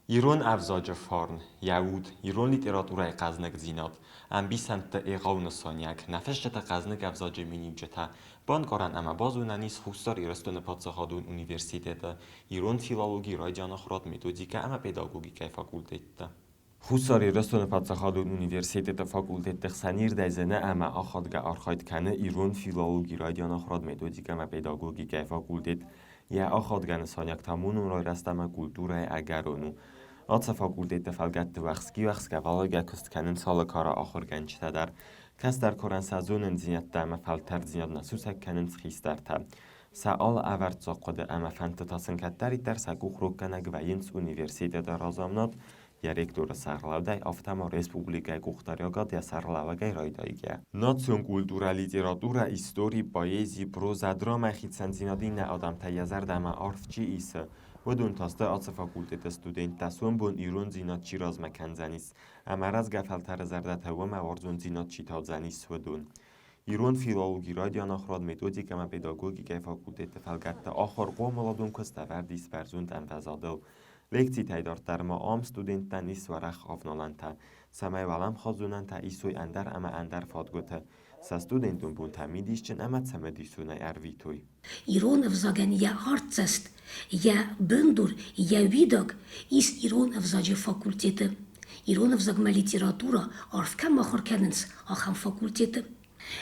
Իրոն ավզաջը ֆորն, Яуд, Իրոն լիտերատուրայի կազնակ զինատ, ամբիսանտը էղավնը սոնյակ, նավեշջտը կազնակ ավզաջը մինիջջտա, բան կորան ամա բազ ունանիս խուսար իրստոնը պացախադուն ունիվերսիտետը, Իրոն ֆիլոլոգի ռայջանախրատ մեթոդիկա ամա պետագոգիկայի ֆակուլտետը. Խուսար իրստոնը պացախադուն ունիվերսիտետը ֆակուլտետը խսանիր դայզենը ամա ախադգա արխայտ կանը Իրոն ֆիլոլոգի ռայջանախրատ մեթոդիկա ամա պետագոգիկայի ֆակուլտետ, یا آخاد گن سانیک تامون را رستم کولتورای اگرونو آت فاکولته فلگت وقت که والا گکست کنن سال کارا آخر گنج در کس در کارن سازون زینت دم فلتر زیاد نسوس کنن خیستر تا سال اورد زاقده اما فنت تاسن کتری در سگو خروکنگ و ینس اونیورسیته در رازامنات یا رکتور سرلاودای آفتما رسپوبلیکای گوختاریاگاد یا سرلاوگای رایدایگه. ناتسیون کولتورا لیتراتورا ایستوری پاییزی پروزا دراما خیتسن زینادی نه آدم تیزر دما عرفچی ایسه و دون تاسته آت فاکولتت استودنت تاسون بون ایرون زینات چی راز مکن زنیس امراز گفلتر زردت و موارزون زینات چی تاد زنیس و دون ایرون فیلولوژی رادیان آخراد متدیک اما پداگوژیک فاکولتت فلگت آخر قوملادون کست وردیس برزوند انفزادل lekcji tej darma am studenten is warach avnolanta samay valam khazunanta isoy andar ama andar fadgote sa studentun bun tamidischen ama tsamedisuna ervitoy Iron wzagen ja arcest ja bundur ja widok is Iron wzadzie fakultete Iron wzagma literatura arfkam machor kenens acham fakultete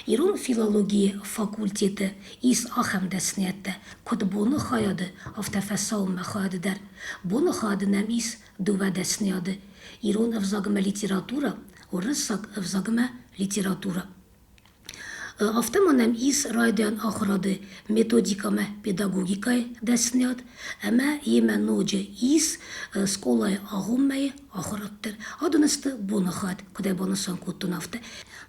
Iron filologie fakultete is acham desnette kod bunu khayade of tafassaum khayade der bunu khayade nam is duva desniade Iron wzagma literatura ursak wzagma literatura Автоманам is райден ахрады методикаме педагогикай деснят, ама еме ноджи is сколай агуммай ахраттер. Адынысты бунахат, кудай бонасан куттун авты.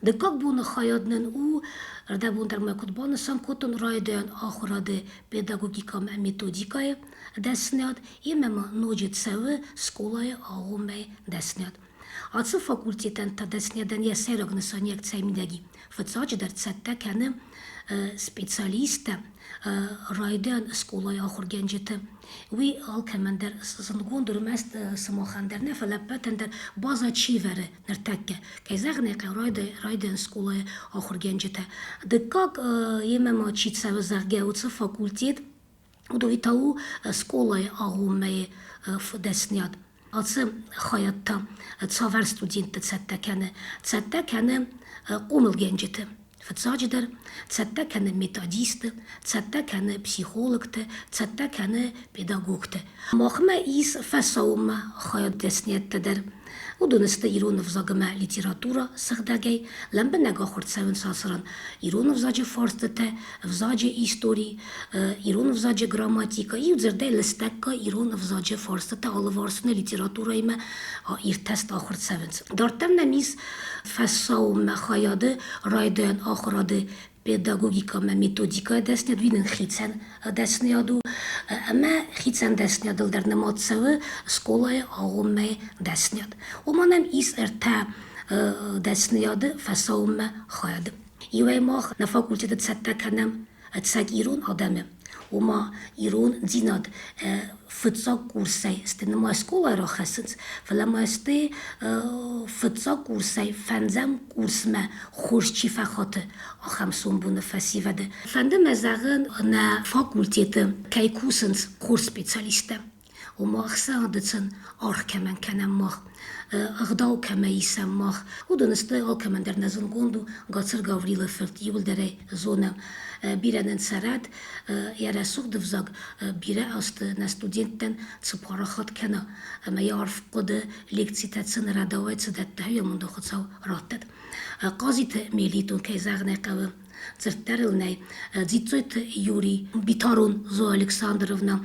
Да как бунахаяднен у рда бундармай кут бонасан куттун райден ахрады педагогикаме методикай деснят, еме ноджи цевы сколай агуммай деснят. Atsı fakulteten tadesneden ya seragны sanyak цаймидаги. Фацач дарцатта каны специалиста райдан сколай ахур генжети. Ви алкемендер сангондур мест самохандер не фалапатендер база чивere нертекке. Кайзагне райдан сколай ахур генжети. Да как емема чица вазаргеуца факультет удовитау сколай агуме деснят. Atsı hayatta tsavar studenti tsatta kene qomul genceti. Fıtsacıdır, tsatta kene metodisti, tsatta kene psikologti, tsatta kene pedagogti. Mahme is fasavma hayat desniyettedir. Uduniste Ironov zagma literatura săgdagay, lembe nega xurtsevin sasıran. Ironov zace farstete, vzace istori, Ironov zace gramatika, iudzerdey listekka Ironov zace farstete alıvarsune literatura ime irtest axurtsevins. Dartem nemis fasavma hayadı, raydayan axuradı pedagogika me metodika desniyad vinin xitsen desniyadu ama xitsen desniyadıl der nematsevi skolaya ağumme desniyad. Omanem is erta desniyadı fasaumme xayadı. İvey mağ na fakultede tsetta kanem tsag İron adamı. Oma İron zinad fıtsa kursay ste nema skolaya raxasınız. Falama ste fıtsa kursay fenzem kursme xoşçi faxatı axam son bunu fasivede. Fende mezarın na fakultede kaykusınız kurs specialiste. Oma axsandıtsın arkemen kenem mağ. Ağdav kemeysem mağ. Udınıstı alkemender nazın gondu gatsır Gavrila fırt yıldere zona birenin sarat yara suğdu vzag bire astı na studentten çıparaxat kena ama yarf qodı lektsitatsın radavaytsı datta hüyamında xutsav rattat. Qazit melitun kayzağne qavı zırttarılnay zitsoyt Yuri Bitarun zo Aleksandrovna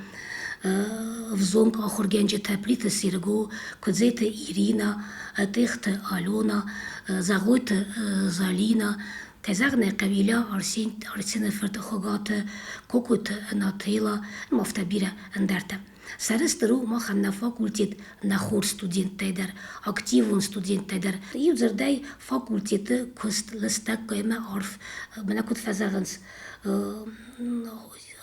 Взонг ахургенджи таплита Сиргу, кодзета Ирина, техта Алена, загойта Залина, казарне кавиля Арсена Фертахогата, кокота Нателла, мафтабира Андарта. Сарыстыру махан на факультет на хор студент тайдар, активун студент тайдар. Юзердай факультеты кост лыстак кайма арф, менакут фазаганс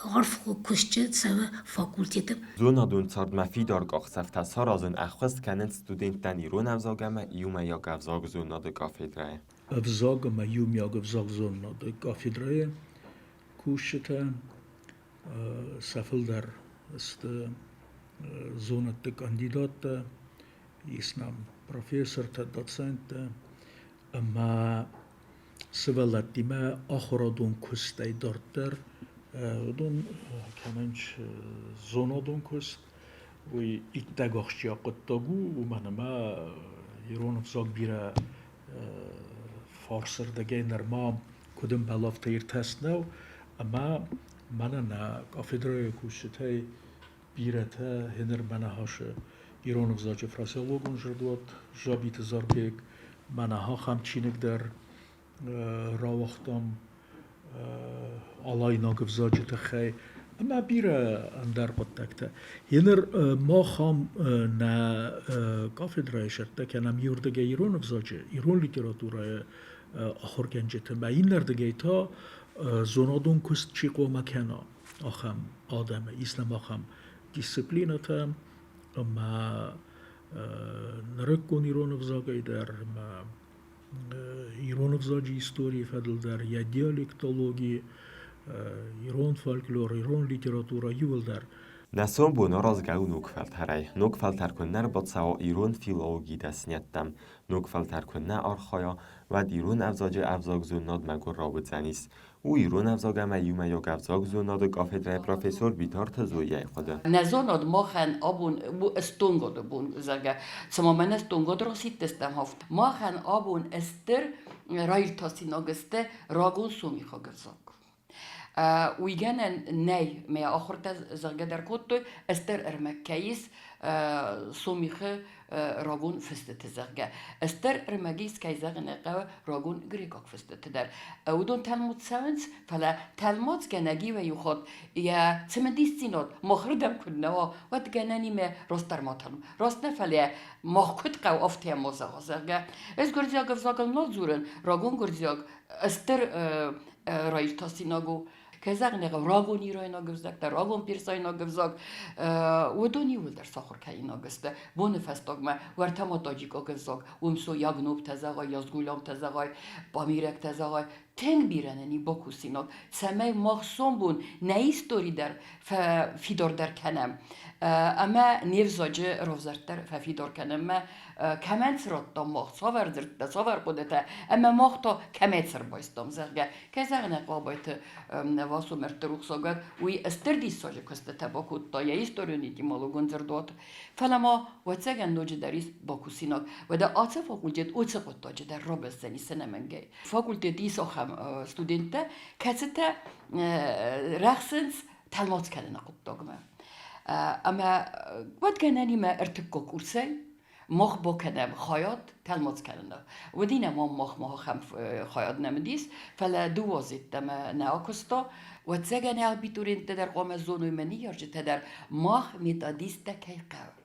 عرف و کشت سوى فاکولتیت زونا دون صارد ما في دار قاقسفتا سارازن أخوست كانن ستودنتن إيرون أفزاقما إيوما يا قفزاق زونا دو قافدرائي Avzagama jumjag avzagzonna de kafedraje kushete safildar ist zona de kandidaten isnam professor te docente ama sevelatime akhradun kustay dorter dun kanench zona dun kust we ittagachya qottagu manama iron avzag bira فارسر دگه نرمام کدوم بلافتیر تست نو اما من نه کافدرای کوشته بیرته هنر من هاش ایران وزاج فرانسیولوگون جردوات جابیت زاربیک من ها هم چینک در راوختم alay nagvzaji tkhey ama bir andar qottakta yener ma kham na kafedra şertte kenam yurdage İran vzaji İran literatura ahor gencetem ve inlerdege ta zonadon kust çiko makana akham adame İslam akham disiplinatam ama نرکن ایران وزاگی در ایران وزاجی هیستوری فدل در یا دیالکتولوژی ایران فولکلور ایران لیتراتورا یول در نسون بو نرازگاو نوکفلترای نوکفلتر کنر باد سوا ایران فیلولوژی دستنیتم نوکفلتر کنر آرخایا و دیرون افزاگ زوناد مگور رابط زنیست او ایران افزاگم ایوم یا افزاگ زوناد کافدرای پروفسور بیتار تزویه خدا نزاناد ما خن آبون بو استونگود بون زگه سما من استونگود رو سیتستم هفت ما خن آبون استر رایل تاسی ناگسته راگون سومی خاگرزاگ ويجانا ناي ما آخرت زغجة در كتو استر ارمكيس سوميخ راغون فستت زغجة استر ارمكيس كي زغنا قوى راغون غريكوك فستت در ودون تلمود ساونس فلا تلمود كناجي ويخوض يا سمديس سينود مخردم كنا واتجاناني ما راستر ماتلم راستنا فلا مخكت قو أفتيا موزا زغجة اس غرزياغ فزاغل نازورن راغون غرزياغ استر رايل تاسيناغو كذا نقول راغون يروينا جزاك در راغون بيرساينا جزاك ودوني ولدر ساخر كاينا جزاك بون فستاغ ما ورتما تاجيكا جزاك ومسو ياغنوب تزاغاي يازغولام تزاغاي باميرك تزاغاي تنگ بیرننی باکو سیناد سمه مخصوم بون نه ایستوری در فیدار در کنم اما نیوزاجه روزرد در فیدار کنم ما کمن سرات دا مخ ساور درد دا ساور قدته اما مخ تا کمت سر بایستم زرگه که زغنه قابایت واسو مرتروخ ساگد وی استردی ساجه کسته تباکو تا یا ایستوری نیدی مالو گنزردوات فلما واتسگن نوجه دریس باکو سیناد و دا آتse فاکولتیت اوتse قطاجه در رابط زنی سنمنگه فاکولتیت ایسا studenter katsete رخصنس تلمات کردن قطعه اما وقت کننی ما ارتقا کورسی مخ با کنم خیاط تلمات کردن و دینا ما خم خیاط نمیدیس فلا دوازید دم ناکستا و تزگن البیتورین تدر قام زونوی منی یارج تدر مخ میتادیست کی قرار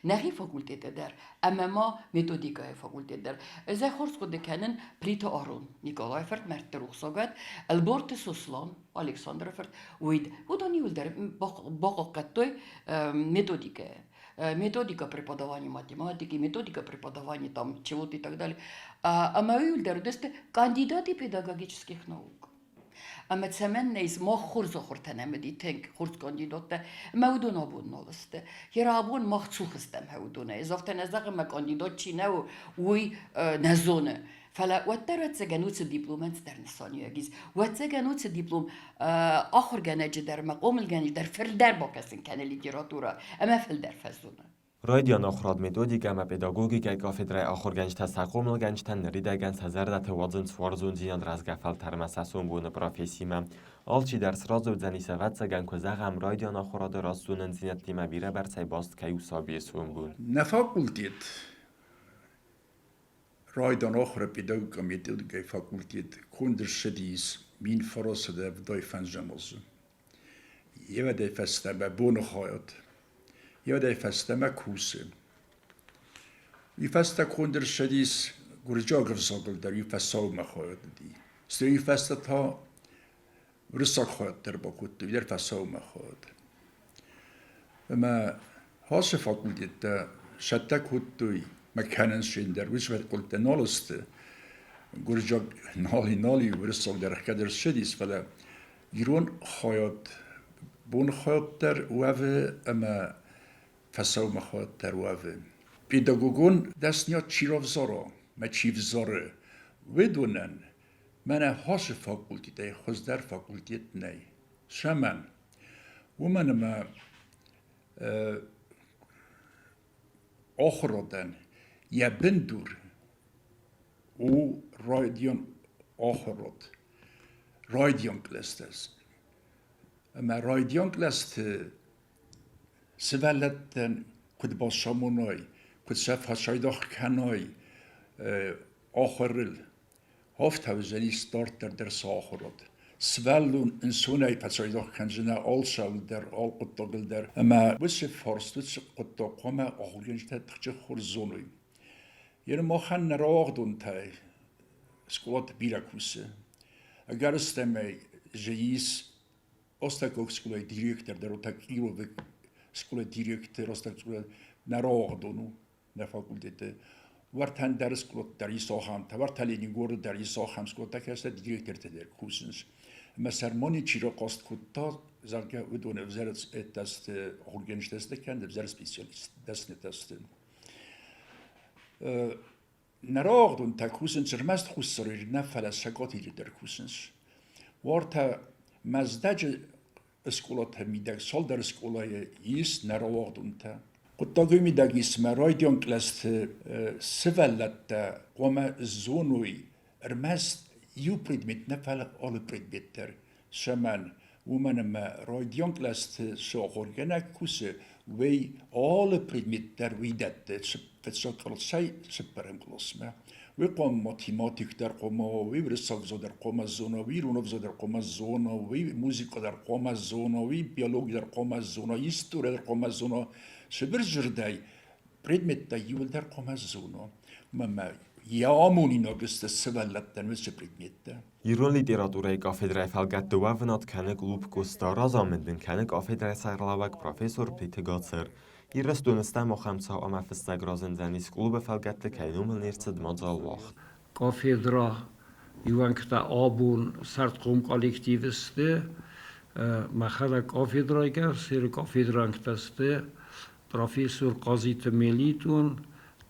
نهی فاکولتیت در اما ما متودیکای فاکولتیت در از خورس خود کنن پریتا آرون نیکولای فرد مرد روخساگد البورت سوسلان الکساندر فرد وید و دانیول در باقا قطعی методика преподавания математики, методика преподавания там чего-то и так далее. А мои ульдердесты кандидаты педагогических наук. اما تمن نیز ما خورز خورتن امدی تنگ خورز کاندیدات مودون آبون نالسته یه رابون ما خصوص استم هودونه اضافه نزاق ما کاندیدات چی نو وی نزونه فلا وتر وتسجنوت دیپلمات در نسانیه گیز وتسجنوت دیپلم آخر گنج در مقام الگنج در فل در باکسین کنه لیتراتورا اما فل در فزونه رایدیان آخراد متودیکا ما پداگوگیکا کافدرای آخر گنج تا ساقومل گنج تا نریدگن سزردت وادزن سوارزون زیان رزگفل ترمساسون بون پروفیسیما آلچی در سرازو زنی سوت سگن که زغم رایدیان آخراد راستونن زینت لیما بیره بر سای باست که یو سابیه سون بون نفاکولتیت رایدیان آخر پداگوگا متودیکا فاکولتیت کندر شدیس مین فراسده ودای فنجمازو یه ودای فسته به بون خواهد یا ده فسته ما کوسه وی فسته کندر شدیس گرجا گرزاگل در وی فسته ما خواهد دی است وی فسته تا ورساق خواهد در با کتو در فساو مخواد اما هاش فاکولتیت دا شتا کتوی مکانن شین در وش وقت قلت نالست گرجاق نالی ورساق در خدر شدیس فلا ایران خواهد بون خواهد در وافه اما فساو مخواد در وافه پیداگوگون دست نیاد چیروزارا ما چیوزاره ودونن من هاش فاکولتیت خوز در فاکولتیت نی شمن و من ما آخردن یا بندور او رایدیون آخرد رایدیون کلاست است اما رایدیون کلاست سوالتن کد با شامونای کد شف هشایداخ کنای آخرل هفت هوزنی ستارت در آخرد سوالون انسونای پسایداخ کنجنه آل شاول در آل قطاقل در اما بس فارست بس قطاقامه آخرینج تا تخچه خورزونوی یعنی ما خان نراغ دون تای سکولات بیراکوسه اگر استمه جیس استاکوک سکولای دیریکتر در اوتاک ایرو و سکولای دیریکتر استاک سکولای نراغ دونو نفاکولتیته ورتن در سکولات در ایساخم تا ورتلی نیگور در ایساخم سکولات تا که است دیریکتر تدر کوسنش مسرمانی چی را قاست کتا زرگه ودونه وزارت دست اورگانیش دست کنده وزارت سپیسیالیست دست نتست نراغ دون تا کوسنش رمست خوش سریر نفل شکاتی در کوسنش وارتا مزدج اسکولات میدک سال در اسکولای ایست نراغ دون تا قطعه میدک اسم رایدیون کلاست سوالت قوم زونوی رمست یو پریدمیت نفل آل پریدمیتر شمن ومن ما رایدیون کلاست ساخورگنه کوسه وی آل پریدمیتر ویدت فتساکل سای سپرم کلاسمه وی قوم ماتیماتیک در قوم وی ورسافزا در قوم زونا وی رونافزا در قوم زونا وی موزیکا در قوم زونا وی بیولوژی در قوم زونا هیستوری در قوم زونا شبر جردای پریدمیت یول در قوم زونا مما یامونی نگست سوالتن وش پریدمیت ایران لیتراتورای کافدرای فلگت دوونات کنه گلوب کوستا رازامندن کنه کافدرای سرلاوک پروفسور پیتگاتسر ایرس دونسته مخمسا آما فستگ رازندنیس گلوب فلگت کینومل نیرسد مازال واخت. کافدرا یوانکتا آبون سرد قوم کالکتیوسته مخلا کافدرای که سر کافدرانکتاسته پروفسور قاضی تمیلیتون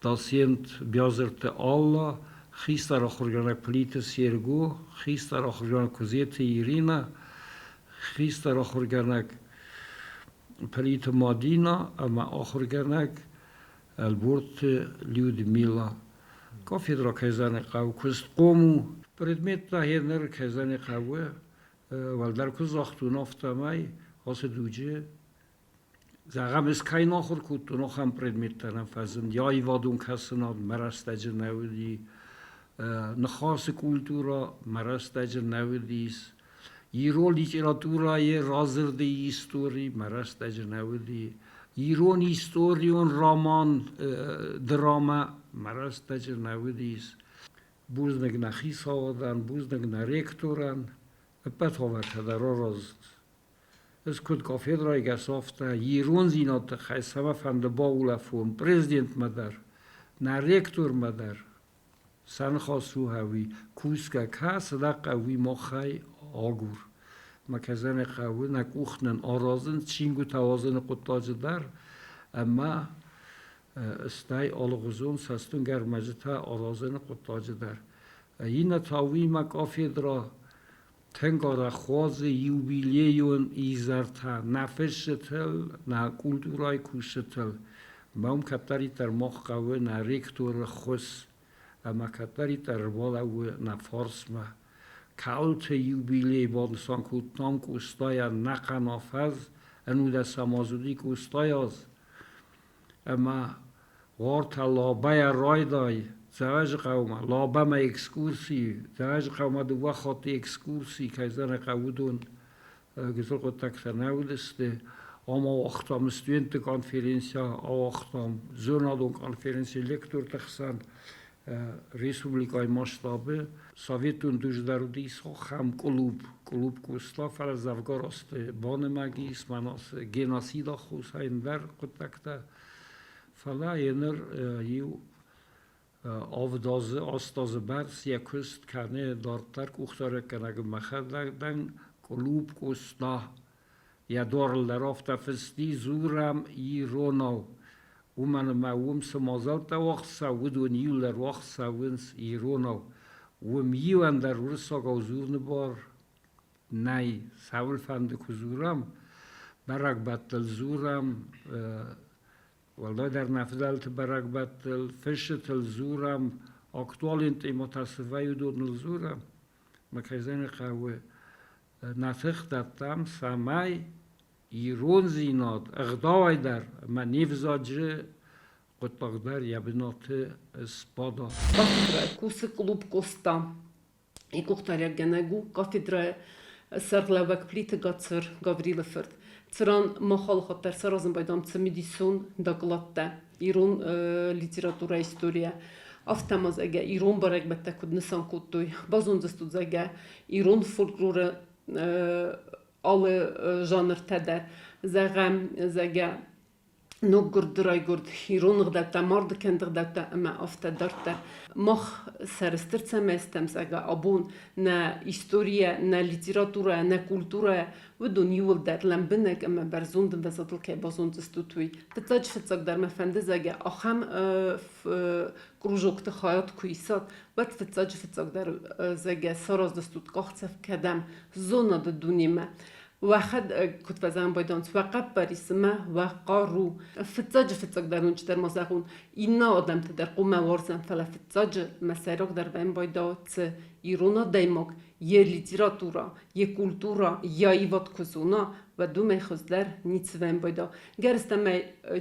داسینت بیازرت الله خیستر آخرگان پلیت سیرگو خیستر آخرگان کوزیت ایرینا خیستر آخرگان پلیت مادینا اما آخرگان البرت لیودمیلا کافدرا کیزان قاو کست قومو پردمیت هنر کیزان قاوه والدر کز آختون افتامای هاس دوجه زعم از کاین آخر کود نو هم پردمیتن فازن یا ایوادون کسناد مرستج نودی نخواست کولتورا مرستج نودیس ایران لیتراتورای رازرده ایستوری مرستج نودی ایران ایستوریون رامان دراما مرستج نودیس بوزنگ نخیس آوردن بوزنگ نریکتورن بتاور کدرا راز از کد کافدرای گسافته ایران زینات خیسمه فند باولا فون پرزیدنت مدر نریکتور مدر سنخاسو هاوی کوسکا کاس قوی مخای آگور مکزن قوی نکوخنن آرازن چینگو توازن قطاج در اما استای آلغزون سستون گرمجتا آرازن قطاج در این تاوی مکافدرا تنگارا خواز یوبیلیون ایزارتا نفشتل نا کولتورای کوشتل مام کتری تر مخ قوی نا ریکتور خوش اما کتری تر بالا و نا فارسما کالت یوبیلی باد سانکوتنام کوستایا نقنافز انو دا سامازودی کوستایاز اما وارتا لابای رایدای زواج قوما لابا ما اکسکورسی زواج قوما دو وقت اکسکورسی که زن قودون گذر قطعه نودسته اما وقتام استودنت کنفرانسیا وقتام زونادون کنفرانسی لکتور تخسان Respublikայի մասշտաբը Սովետուն դժդարուդիս խամ կլուբ կուստա ֆարազավգորոստը բոնեմագիս մանոս գենոսիդա խուսայնդար կտակտա ֆալա եներ յու ավդազը աստազը բարձ յակուստ կանե դարտար կուխտարը կնագ մախադան կլուբ կուստա յադորլերով տաֆստի զուրամ իրոնով Woman ma samazalta wachsa wudun yuler wachsa wins irono you and der russog ausurnbar nay saul van de kuzuram barak battel zuram والله در نفذلت برک بطل فشتل زورم اکتوالینت متصفی دون زورم مکزین قوه نفخ دادم سمای ایرون زیناد اغدای در من نیفزاجه قطعدار یابنات اسپادا. Կաթեդրա կուսը կլուբ կոստա իկուղտարյա գնագու կաթեդրա սարլավակ պլիտը գացր Գավրիլովերտ ծրան մախալ խոտեր սարազն բայդամ ծմիդիսուն դակլատտա իրուն լիտերատուրա իստորիա ավտամազագա իրուն բարակ բատակուդ նսան կուտույ բազուն դստուձագա իրուն ֆոլկլորը ալը ժանր թեդա զաղամ զագա Nog gurdray gurd hirun gdata mard kendgdata ama afta darta mach sarstertsa mestem saga abun na historia na literatura na kultura ودون يول در لمبنك اما برزوند بزاتل كي بازوند استوتوي تتاج فتزاق در مفنده زاگه اخم كروجوكت خايات كويسات وقت فتزاق در زاگه ساراز دستوت قاختف كدم زونا دوني ما واحد كنت بزعم بيدان وقب بريسمه وقارو فتزاج درون چتر مزاخون اینا آدم تدر قومه وارزن فلا فتزاج مسیرک در بین بایدات ایرونا دیمک یه لیتراتورا یه کولتورا یا ایوات کزونا و دو میخوزدر نیت بین بایدا گرستم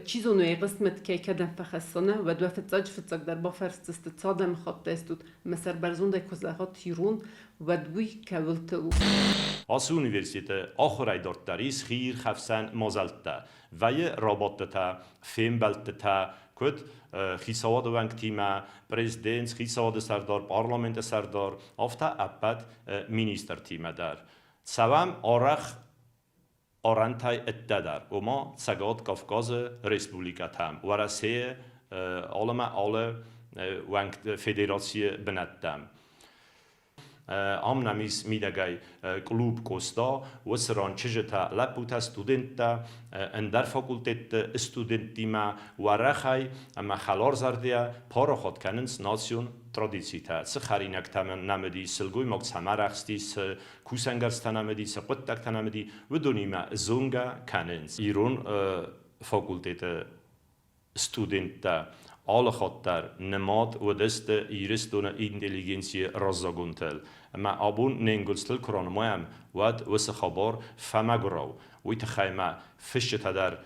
چیزونو ای قسمت که کدم فخصانه و دو فتزاج در با فرست استتصادم خط دستود مسیر برزونده کزاخات ایرون و دوی کولتو As universitet آخرای دارتاریس خیر خفسن مازلتا و یه رابطتا فیم بلتتا کد خیسواد ونگ تیما پرزیدنت خیسواد سردار پارلمنت سردار آفتا اپد مینیستر تیما در سوام آرخ آرنتای اتدار و ما سگاد کافکاز رسپولیکا تام و رسه آلما آل ونگ فدراسی بندم Amnamis midagay klub Costa, وسران چجتا لپوتا ستودنتا اندر فاکولتت استودنتیما ورخای اما خلار زردیا پارا خود کننس ناسیون ترادیسیتا سخرینک تمن نمدی سلگوی مکس همرخستی س کوسنگرست نمدی س قطک نمدی و دونیما زونگا کننس ایرون فاکولتت استودنتا alle gaat daar nemaat wat is de juristone intelligentie razzaguntel. Maar abon neengulstel kranmoyam wat was خبر فمگرو ویت خیمه فشت در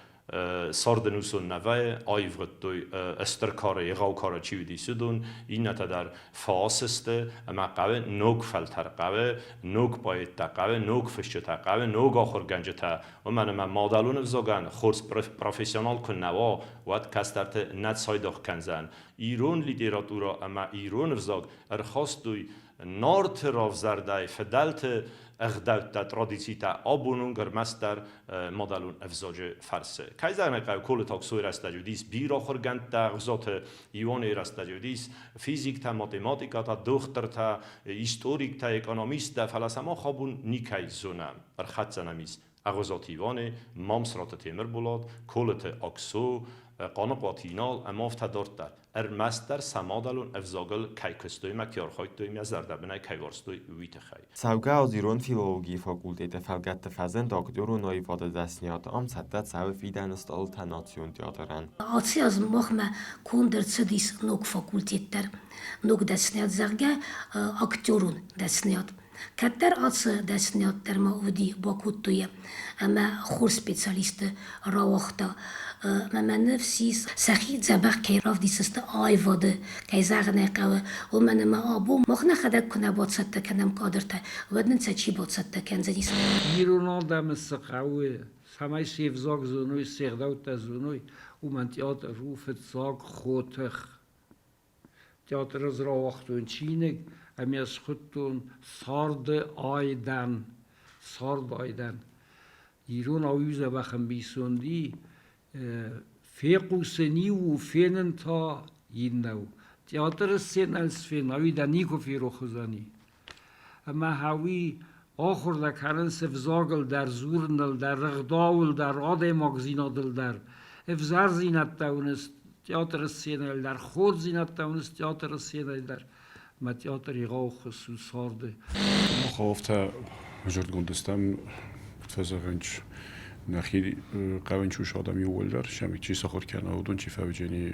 ساردنوسون نوای آیفگتوی استرکاره یغاوکاره چیودی سودون این در فاسسته اما قوه نوک فلتر قوه نوک باید تا قوه نوک فشت تا قوه نوک آخر گنج تا و من مادلون وزگان خورس پروفیسیونال کن نوا وات کسترت نت سایداخ کنزن ایرون لیتراتورا اما ایرون وزگ ارخواستوی نارت راف زردای فدلت اغدات ترادیسیتا آبونون گرمستر مدلون افزاج فرسه. کایزر نکای کل تاکسوی رستجودیس بیر آخر گند تا غزات ایوانی رستجودیس فیزیک تا ماتماتیکا تا دختر تا هیستوریک تا اکونومیست تا فلسفه خابون نیکای زونم برخط زنمیز اغزات ایوانی مامسرات تیمر بولاد کلت اکسو قانقاتینال امافت دارتر ارمستر سمادلون افزاگل کایکستوی مکیارخایتوی میازردبنای کایوارستوی ویت خی. سوگه از ایران فیلولوژی فاکولتیت فلگت فزن دکتر و نایفاده دستنیات ام صدت سو فیدن استال تناسیون تیاترن. آتی از مخم کندر چدیس نوک فاکولتیتر نوک دستنیات زرگه اکتورون دستنیات. کتر آتش دستنیات در ماودی باکوتویه اما خور سپیشالیست راوختا من نفسیس سخی زبق کی راف دیست آیواده کی زغنه قوه و من ما آبو مخنه خدک کنه باد سته کنم قادرته ودن چی باد سته کنزنیست ایران دم سقوه سمای سیفزاگ زنوی سیغداوت زنوی و منطقات روفت زاگ خوتخ تئاتر از را وقتون چینه امی از خودتون سارد آیدن ایرون آویزه بخم بیسوندی فیقو سنی و فینن تا یینو تئاتر سن از فین آوی دنیکو فیرو خزانی اما هاوی آخر در کنن سفزاگل در زورنل در رغداول در آده مگزینادل در افزار زینت داونست تئاتر سینل در خود زینت داونست تئاتر سینل در ما تئاتر ایقا خصوص سارده خافته وجود گندستم تفزرنج نخی قوانچوش آدمی ولدر شمی چی سخر کنه اودون چی فوجینی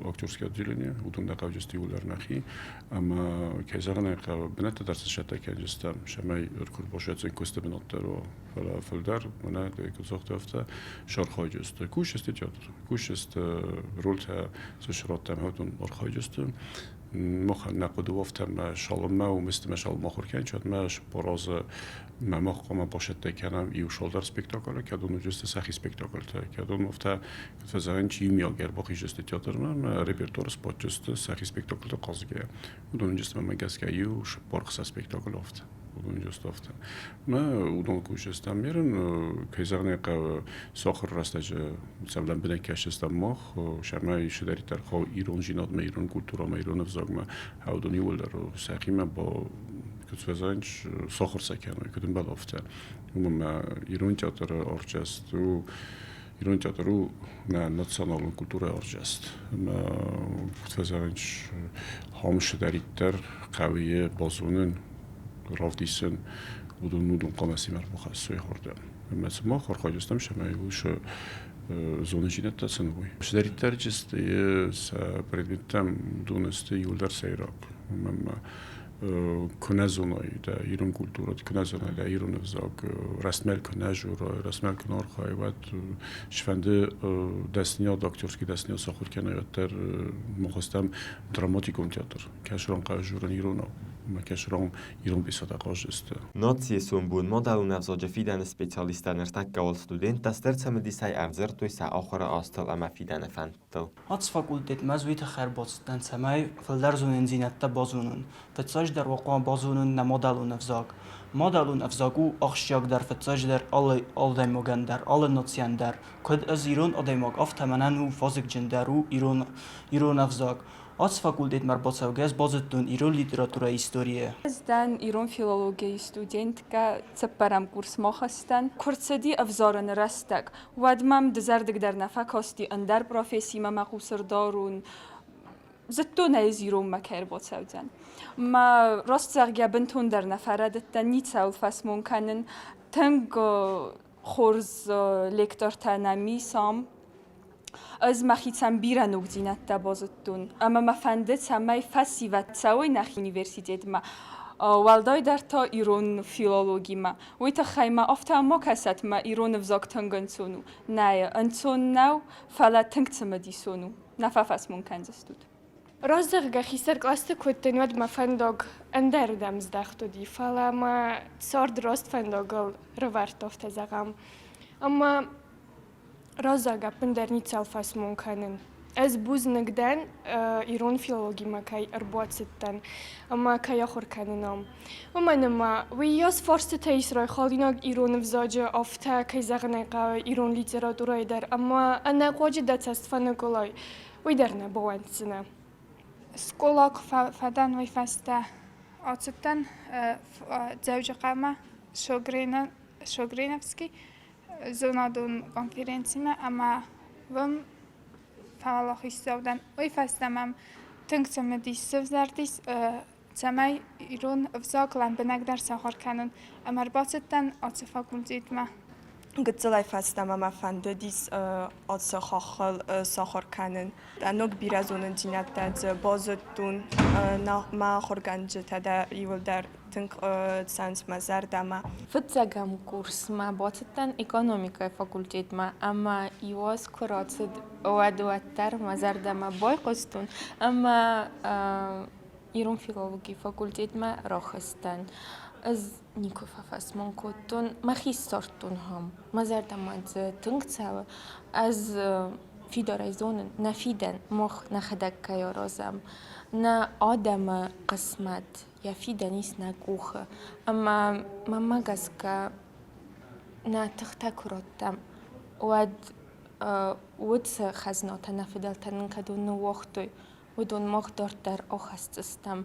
اکتورسکیات دیلنی اودون دقیق جستی ولدر نخی اما کیزارن بنات درس شتا کنجستم شمی ارکول باشد زن کوست بنات رو فلا فلدر منه که سخت افته شرخای جست کوش است تئاتر کوش است رول تا سشرات تام هاتون ارخای جست مخ نقد وفتم شالم ما و مثل شال مخور کن چون ماش باراز ما قام باشد تکنم ایو شالدر سپکتاکل که دونو جست سخی سپکتاکل تا که دونو وفته فزاین چی میاگر باقی جست تئاتر ما رپرتور سپات جست سخی سپکتاکل تا قازگه و دونو جست ما گسکه ایو بارخص سپکتاکل افته اون جست افته ما اون کوش استم میرن کیزارن که ساخر راستج مثلا بدن کش استم مخ شما شداری تر خو ایران جینات ما ایران کلتورا ما ایران افزاگ ما هودونی ولدر ساقی ما با کتفزانج ساخر سکنه کدوم بال افته ما ایران تئاتر ارجست و ایران تئاتر رو نه ناسیونال کلتور ارجست ما کتفزانج هم شداری تر قویه بازونن رافتیسن بودن نودون قامسی مربوخه سوی خورده. مثل ما خورخای جستم شمایی وش زون جینت تسنوی. شداری ترجست س پردیتم دونسته یولدر سیراک. مم کنزونای در ایران کلتورات کنزونای در ایران افزاگ رسمل کنجور رسمل کنار خواهد شفنده دستنیا دکترسکی دستنیا ساخت کنایت در مخواستم دراماتیکون تئاتر کشران قاجوران ایرانو ما کشران ایران بیشتر قاجست. Nacje są bun modelu na wzodzie fidane specjalista nertakka studenta stercem disaj avzertoj sa ochora astal ama fidane fantel. Ats fakultet mazwit خرباستن سمای فلدرزون زینت بازونن فتساج در واقع بازونن نمودلون افزاگ مودلون افزاگو آخشیاگ در فتساج در آل دیموگن در آل ناتسیان در کد از ایران آدیماگ آفتمانن و فازک جندر و ایران افزاگ Ats fakultet مربوطه بازتون ایران لیتراتورا هیستوریه. ازدن ایران فیلولوژی استودنت که سپرم کورس ما هستن. کورسدی افزارن رستگ. ودمم دزردگ در نفکاستی اندر پروفسی ما مخوسر دارون. زتو نیز ایران مکر بازودن. ما راست زرگه بنتون در نفرد تنیت سال فس ممکنن تنگ خورز لکتر تنمی سام. از مخیتم بیرون نگذینت دبازتون. اما مفنده سمای فسی و تساوی نخ یونیورسیتت ما والدای در تا ایران فیلولوژی ما وی تا خیمه آفتا ما کسات ما ایران افزاگ تنگن سونو نه انسون نو فلا تنگ تمدی سونو نفافس ممکن زستود. Rozdaga hisar klaste kuten od ma fandog anderdam zdachtu fala ma sord rost fandogol rovartofte zagam. Amma rozdaga pendernic alfas munkanen. Ez buz negden iron filologi ma kai arbotsetten. Amma kai achor kanenam. Umanema we jos forste teisroi khalinog iron vzaje afta kai zagnega iron literatura eder. Amma ana qoje datast fanogolai. Uiderna boantsina. سکولک فدان وی فسته آتشتن زوج قامه شوگرینفسکی زنادون کنفرانسی ما اما وم فعالیتی سودن وی فسته مم تنگسم دیس زردیس سمای ایران افزاکلان بنگدر سخر کنن اما باستن آتش فاکولتیت ما گذلای فستم ما فنده دیس آتش خاخل سخر کنن دانوک بیرازون جنات از بازتون ما خورگانج تدا ایول در تنگ سانس مزار دما فتزگم کورس ما باستن اکونومیکای فاکولتیت ما اما ایواز کراتد وادواتر مزار دما بای قستون اما ایران فیلولوژی فاکولتیت ما راخستن از نیکو فاس من کتون مخیستارتون هم مزار دماد تنگ سوا از في داريزون نفيدن مخ نخدك كيارازم نا آدم قسمت يفيدن يسنا كوخ أما ماما جسكا نا تختكرتم ود ودس خزنات نفدل تنكدون وقتي ودون مقدار در آخستستم